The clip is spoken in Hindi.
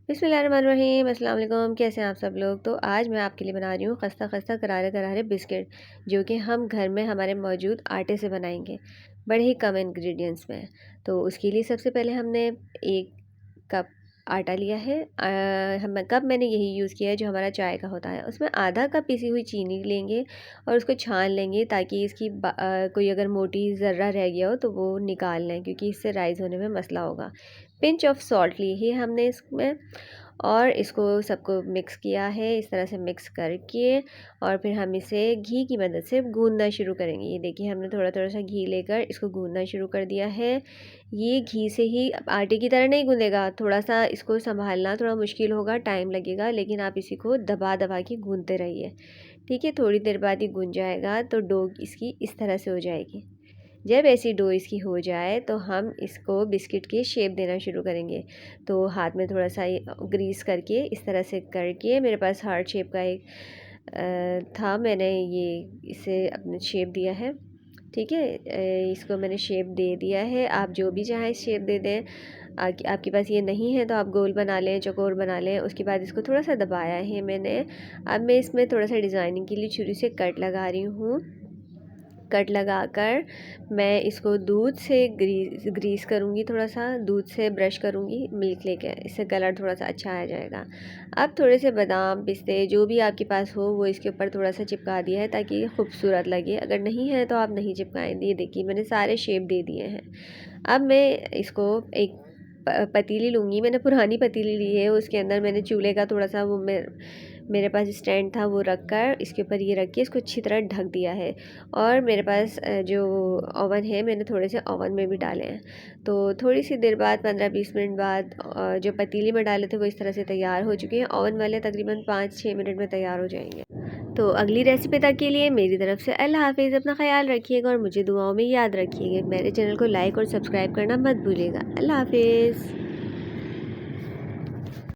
बिस्मिल्लाहिर्रहमानिर्रहीम, अस्सलाम वालेकुम। कैसे हैं आप सब लोग। तो आज मैं आपके लिए बना रही हूँ खस्ता खस्ता करारे करारे बिस्किट, जो कि हम घर में हमारे मौजूद आटे से बनाएंगे, बड़े ही कम इंग्रेडिएंट्स में। तो उसके लिए सबसे पहले हमने 1 कप आटा लिया है। हम कप मैंने यही यूज़ किया है जो हमारा चाय का होता है। उसमें आधा कप पिसी हुई चीनी लेंगे और उसको छान लेंगे, ताकि इसकी कोई अगर मोटी ज़र्रा रह गया हो तो वो निकाल लें, क्योंकि इससे राइज़ होने में मसला होगा। पिंच ऑफ सॉल्ट ली है हमने इसमें, और इसको सबको मिक्स किया है इस तरह से मिक्स करके। और फिर हम इसे घी की मदद से गूंदना शुरू करेंगे। ये देखिए, हमने थोड़ा थोड़ा सा घी लेकर इसको गूंदना शुरू कर दिया है। ये घी से ही, आटे की तरह नहीं गूंदेगा, थोड़ा सा इसको संभालना थोड़ा मुश्किल होगा, टाइम लगेगा, लेकिन आप इसी को दबा दबा के गूंदते रहिए। ठीक है, थोड़ी देर बाद ये गूंज जाएगा तो डो इसकी इस तरह से हो जाएगी। जब ऐसी डो इसकी हो जाए तो हम इसको बिस्किट की शेप देना शुरू करेंगे। तो हाथ में थोड़ा सा ग्रीस करके इस तरह से करके, मेरे पास हार्ट शेप का एक था, मैंने ये इसे अपने शेप दिया है। ठीक है, इसको मैंने शेप दे दिया है। आप जो भी चाहें शेप दे दें। आपके पास ये नहीं है तो आप गोल बना लें, चौकोर बना लें। उसके बाद इसको थोड़ा सा दबाया है मैंने। अब मैं इसमें थोड़ा सा डिज़ाइनिंग के लिए छुरी से कट लगा रही हूँ। कट लगाकर मैं इसको दूध से ग्रीस करूँगी, थोड़ा सा दूध से ब्रश करूँगी मिल्क लेके, इससे कलर थोड़ा सा अच्छा आ जाएगा। अब थोड़े से बादाम पिस्ते जो भी आपके पास हो वो इसके ऊपर थोड़ा सा चिपका दिया है, ताकि ये खूबसूरत लगे। अगर नहीं है तो आप नहीं चिपकाएं। ये देखिए, मैंने सारे शेप दे दिए हैं। अब मैं इसको एक पतीली लूँगी। मैंने पुरानी पतीली ली है, उसके अंदर मैंने चूल्हे का थोड़ा सा वो मेरे पास स्टैंड था, वो रख कर इसके ऊपर ये रख के इसको अच्छी तरह ढक दिया है। और मेरे पास जो ओवन है, मैंने थोड़े से ओवन में भी डाले हैं। तो थोड़ी सी देर बाद, 15-20 मिनट बाद, जो पतीली में डाले थे वो इस तरह से तैयार हो चुके हैं। ओवन वाले तकरीबन 5-6 मिनट में तैयार हो जाएंगे। तो अगली रेसिपी तक के लिए मेरी तरफ से अल्लाह हाफिज़। अपना ख्याल रखिएगा और मुझे दुआओं में याद रखिएगा। मेरे चैनल को लाइक और सब्सक्राइब करना मत भूलिएगा। अल्लाह हाफिज़।